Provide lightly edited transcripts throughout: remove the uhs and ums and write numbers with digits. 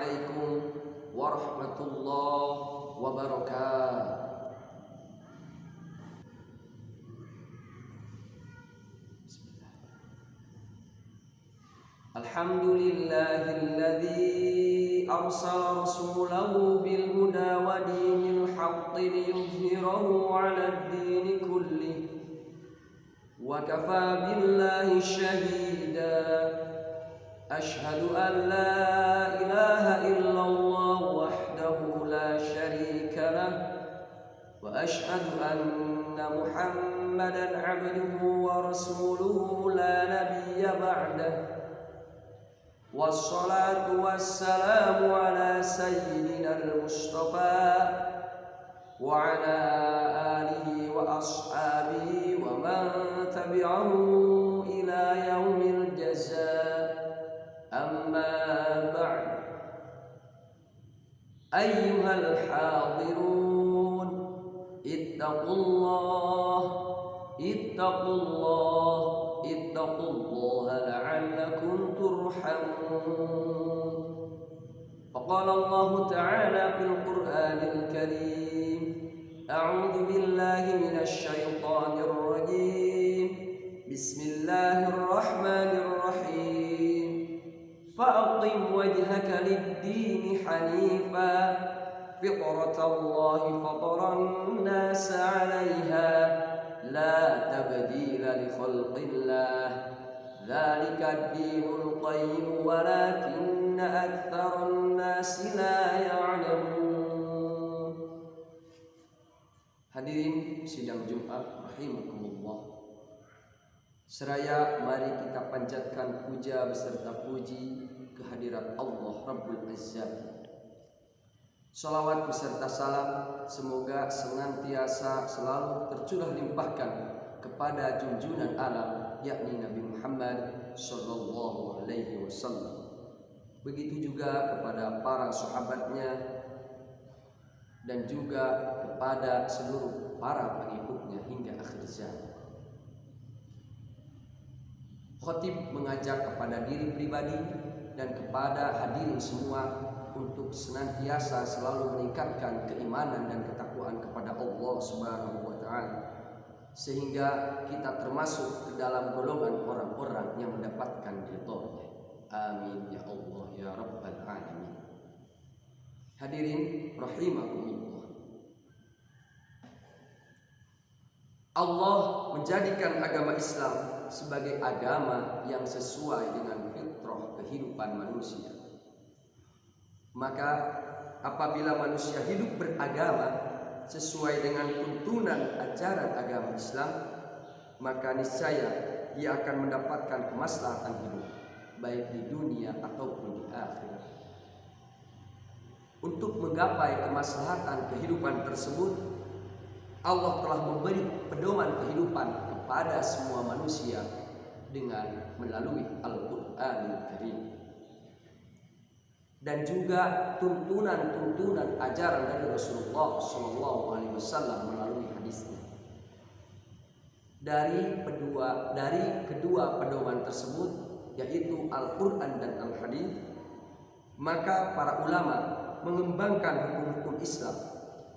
Assalamualaikum warahmatullahi wabarakatuh. Alhamdulillahilladzi arsala rasulahu bil huda wa dinil haqqi liyuzhirahu 'alad dini kullih wa kafaa billahi shahida. Ashhadu an la ilaha illallah wahdahu la sharika lah wa ashhadu anna Muhammadan 'abduhu wa rasuluhu la nabiyya ba'dahu. Wassalatu wassalamu ala sayyidina al-Mustafa wa ala alihi wa ashabihi wa man tabi'ahu ila yaumil jazaa. Amma ba'd. Ayyuhal hadirun, ittaqullah la'allakum turhamun. Faqala Allah Ta'ala fil Qur'anil Karim, a'udzu billahi minasy syaithanir rajim. Bismillahirrahmanirrahim. Fa'aqim wajhaka lid-dini hanifa fitratallahi fataran nasa 'alaiha la tabdila li khalqillah dzalika ad-dinul qayyim walakinna aktsaran nasi la ya'lamun. Hadirin sidang Jumat rahimakumullah. Seraya mari kita panjatkan puja beserta puji kehadirat Allah Rabbul Izzati. Salawat beserta salam semoga senantiasa selalu tercurah limpahkan kepada junjungan alam, yakni Nabi Muhammad sallallahu alaihi wasallam. Begitu juga kepada para sahabatnya dan juga kepada seluruh para pengikutnya hingga akhir zaman. Khatib mengajak kepada diri pribadi dan kepada hadirin semua untuk senantiasa selalu meningkatkan keimanan dan ketakwaan kepada Allah Subhanahu wa taala sehingga kita termasuk ke dalam golongan orang-orang yang mendapatkan ridha-Nya. Amin ya Allah ya rabbal alamin. Hadirin rahimakumullah. Allah menjadikan agama Islam sebagai agama yang sesuai dengan fitrah kehidupan manusia. Maka apabila manusia hidup beragama sesuai dengan tuntunan ajaran agama Islam, maka niscaya ia akan mendapatkan kemaslahatan hidup baik di dunia ataupun di akhirat. Untuk menggapai kemaslahatan kehidupan tersebut, Allah telah memberi pedoman kehidupan kepada semua manusia dengan melalui Al-Qur'anul Karim dan juga tuntunan-tuntunan ajaran dari Rasulullah SAW melalui hadisnya. Dari kedua pedoman tersebut, yaitu Al-Quran dan Al-Hadis, maka para ulama mengembangkan hukum-hukum Islam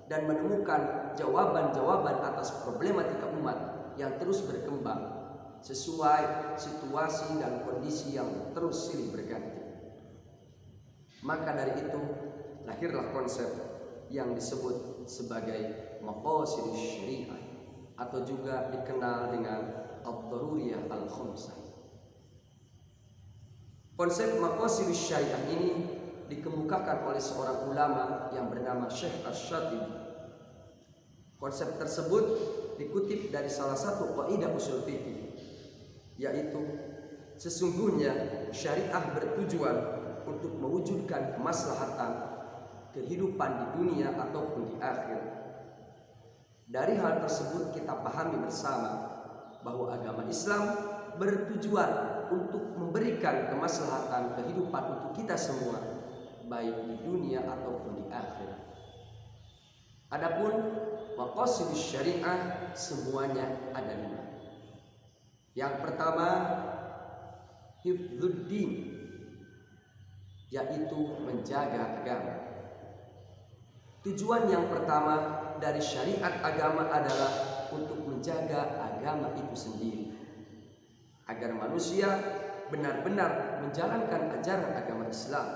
dan menemukan jawaban-jawaban atas problematika umat yang terus berkembang sesuai situasi dan kondisi yang terus silih berganti. Maka dari itu lahirlah konsep yang disebut sebagai maqasidus syariah atau juga dikenal dengan ad-daruriyah al-khamsah. Konsep maqasidus syariah ini dikemukakan oleh seorang ulama yang bernama Syekh Asy-Syatibi. Konsep tersebut dikutip dari salah satu kaidah usul fikih, yaitu sesungguhnya syariah bertujuan untuk mewujudkan kemaslahatan kehidupan di dunia ataupun di akhir. Dari hal tersebut kita pahami bersama bahwa agama Islam bertujuan untuk memberikan kemaslahatan kehidupan untuk kita semua, baik di dunia ataupun di akhirat. Adapun maqasidus syariah semuanya ada 5. Yang pertama, hifdzuddin, yaitu menjaga agama. Tujuan yang pertama dari syariat agama adalah untuk menjaga agama itu sendiri, agar manusia benar-benar menjalankan ajaran agama Islam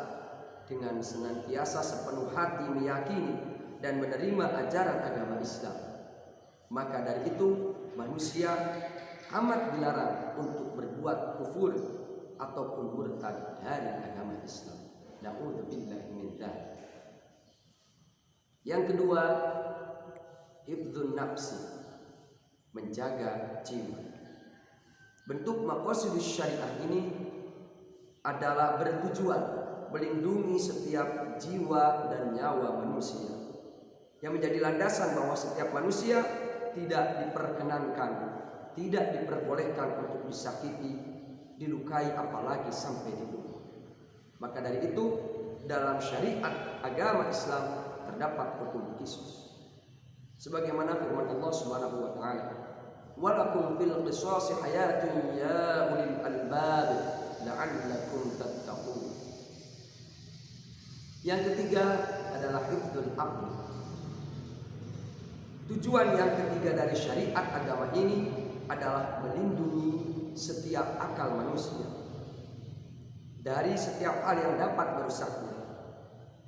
dengan senantiasa sepenuh hati meyakini dan menerima ajaran agama Islam. Maka dari itu manusia amat dilarang untuk berbuat kufur ataupun murtad dari agama Islam. Na'udzubillahi min dzalik. Yang kedua, hifdzun nafsi, menjaga jiwa. Bentuk maqasidus syariah ini adalah bertujuan melindungi setiap jiwa dan nyawa manusia, yang menjadi landasan bahwa setiap manusia tidak diperkenankan, tidak diperbolehkan untuk disakiti, dilukai, apalagi sampai dibunuh. Maka dari itu dalam syariat agama Islam terdapat hukum khusus, sebagaimana firman Allah Subhanahu wa taala, "Walakum fil qisasi hayatun ya ulil albab la'allakum tattaqun." Yang ketiga adalah hifdzul aqli. Tujuan yang ketiga dari syariat agama ini adalah melindungi setiap akal manusia dari setiap hal yang dapat merusaknya,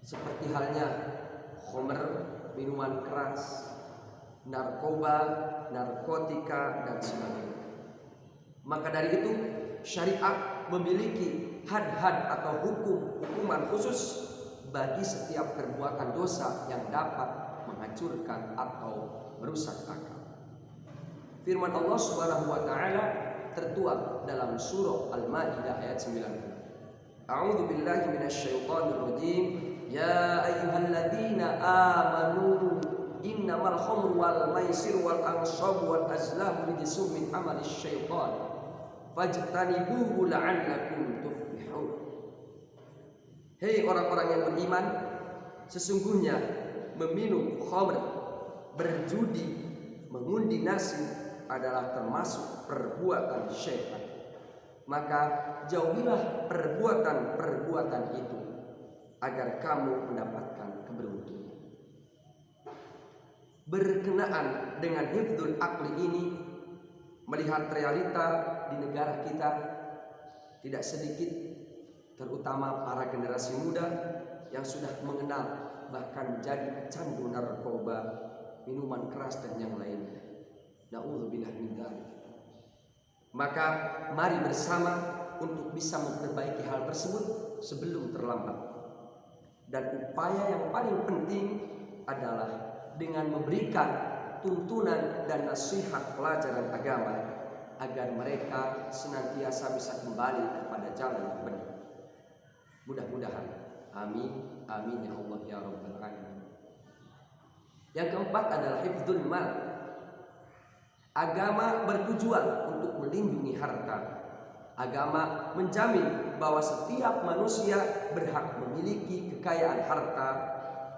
seperti halnya khamr, minuman keras, narkoba, narkotika, dan sebagainya. Maka dari itu syariat memiliki had-had atau hukuman khusus bagi setiap perbuatan dosa yang dapat menghancurkan atau merusak akal. Firman Allah Subhanahu wa taala tertuang dalam surah Al-Maidah ayat 90. A'udzu billahi minasyaitonir rajim. Ya ayyuhalladzina amanu innamal khamru wal maisir wal ansab wal azlam rijsum min amalis syaitan fajtanibuhu la'allakum tuflihun. Hei orang-orang yang beriman, sesungguhnya meminum khamr, berjudi, mengundi nasib adalah termasuk perbuatan syaitan. Maka jauhilah perbuatan-perbuatan itu agar kamu mendapatkan keberuntungan. Berkenaan dengan hifdzul aqli ini, melihat realita di negara kita, tidak sedikit terutama para generasi muda yang sudah mengenal bahkan menjadi pecandu narkoba, minuman keras dan yang lainnya. Na'udzubillah min dzalik. Maka mari bersama untuk bisa memperbaiki hal tersebut sebelum terlambat. Dan upaya yang paling penting adalah dengan memberikan tuntunan dan nasihat pelajaran agama agar mereka senantiasa bisa kembali kepada jalan yang benar. Mudah-mudahan. Amin. Amin ya Allah ya Rabbal alamin. Yang keempat adalah hifdzul mal. Agama bertujuan untuk melindungi harta. Agama menjamin bahwa setiap manusia berhak memiliki kekayaan harta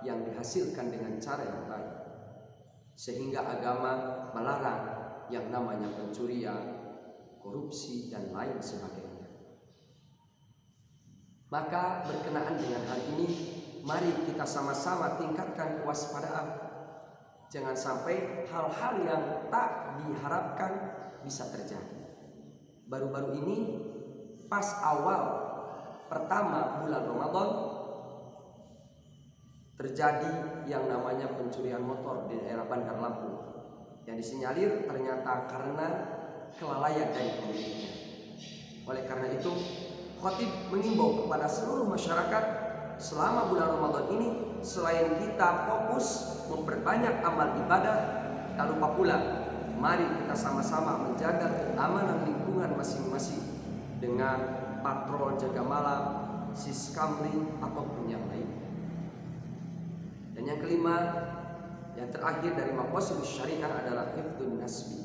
yang dihasilkan dengan cara yang baik. Sehingga agama melarang yang namanya pencurian, korupsi, dan lain sebagainya. Maka berkenaan dengan hal ini, mari kita sama-sama tingkatkan kewaspadaan. Jangan sampai hal-hal yang tak diharapkan bisa terjadi. Baru-baru ini pas awal pertama bulan Ramadan terjadi yang namanya pencurian motor di daerah Bandar Lampung, yang disinyalir ternyata karena kelalaian dari pemiliknya. Oleh karena itu, khatib mengimbau kepada seluruh masyarakat selama bulan Ramadan ini, selain kita fokus memperbanyak amal ibadah, tak lupa pula mari kita sama-sama menjaga keamanan lingkungan masing-masing dengan patrol jaga malam, siskamling, ataupun yang lain. Dan yang kelima, yang terakhir dari maqasidus syariah adalah hifdzun nasbi.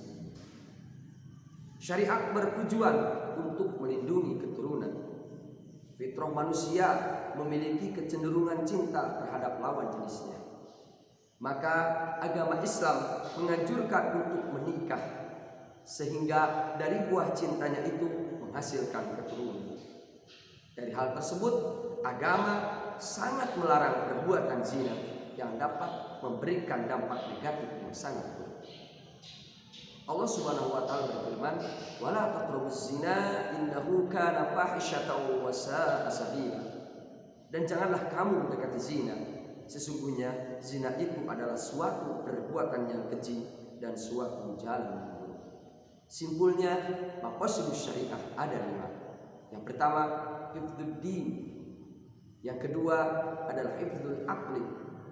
Syariat bertujuan untuk melindungi keturunan. Fitrah manusia memiliki kecenderungan cinta terhadap lawan jenisnya. Maka agama Islam menganjurkan untuk menikah, sehingga dari buah cintanya itu menghasilkan keturunan. Dari hal tersebut agama sangat melarang perbuatan zina yang dapat memberikan dampak negatif yang sangat buruk. Allah Subhanahu wa taala berfirman, "Wala taqrabuz zina innahu kana fahisyatan wa sa'a sabila." Dan janganlah kamu mendekati zina. Sesungguhnya zina itu adalah suatu perbuatan yang keji dan suatu jalan yang buruk. Simpulnya, maqasidus syariah ada 5. Yang pertama, hifdzud din. Yang kedua adalah hifdzul aqli.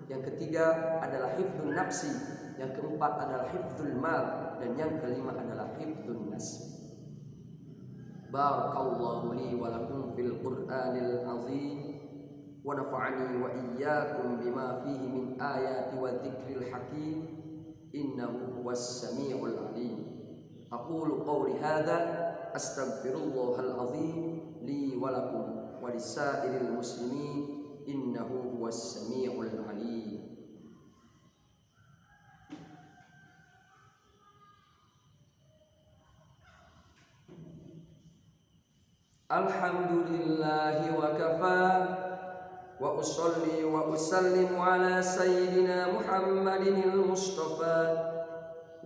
Yang ketiga adalah hifdzun nafsi. Yang keempat adalah hifdzul mal. Dan yang kelima adalah hifdzun nasb. Barakallahu li wa lakum fil Qur'anil azim. Wa nafa'ani wa iyyakum bima fihi min ayati wa dzikril hakim. Innahu huwas samiul alim. Aqulu qawli hadza astaghfirullahal azim li wa lakum wa lisairil muslimin. Innahu huwas samiul alim. Alhamdulillahi wa kafa wa usalli wa usallimu ala sayyidina Muhammadinil Mustafa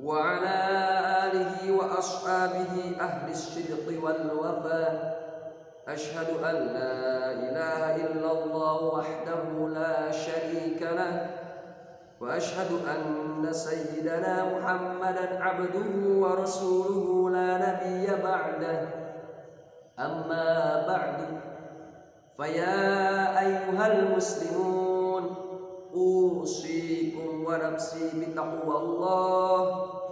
wa ala alihi wa ashabihi ahli sidqi wal wafa. Ashhadu an la ilaha illallah wahdahu la syarika lah wa ashhadu anna sayyidana Muhammadan abduhu wa rasuluhu la nabiyya ba'dah. Amma ba'du, faya ayyuhal muslimun, usikum wa nafsi bitaqwallah,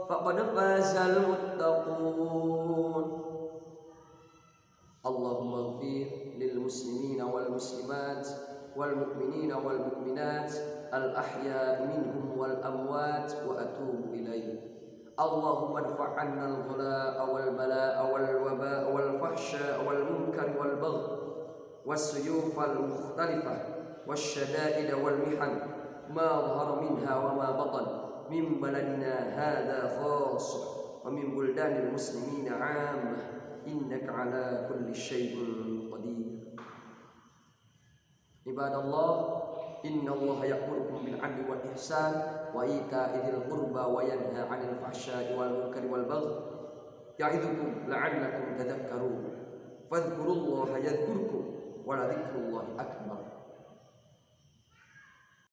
faqad fazal muttaqun. Allahumma ighfir lil muslimina wal muslimat wal mu'minina wal mu'minat al ahya'i minhum wal amwat wa atubu ilaih. Allahumma adfa' 'anna al-ghala'a wal bala'a wal waba'a wal fahsya'a wal munkari wal baghi was suyufa al mukhtalifah wash shada'ida wal mihan ma dhahara minha wa ma batan min baladina hadha khassah wa min buldanil muslimina 'ammah innaka 'ala kulli syai'in qadir. Ibadallah, inna Allah ya'murukum bil 'adli wal ihsan wa ita'i dzil qurba wa yanha 'anil fahsya'i wal munkari wal baghi ya'idzukum la'allakum tadhakkarun. Fadhkurullaha yadhkurkum wa la dzikrullahi akbar.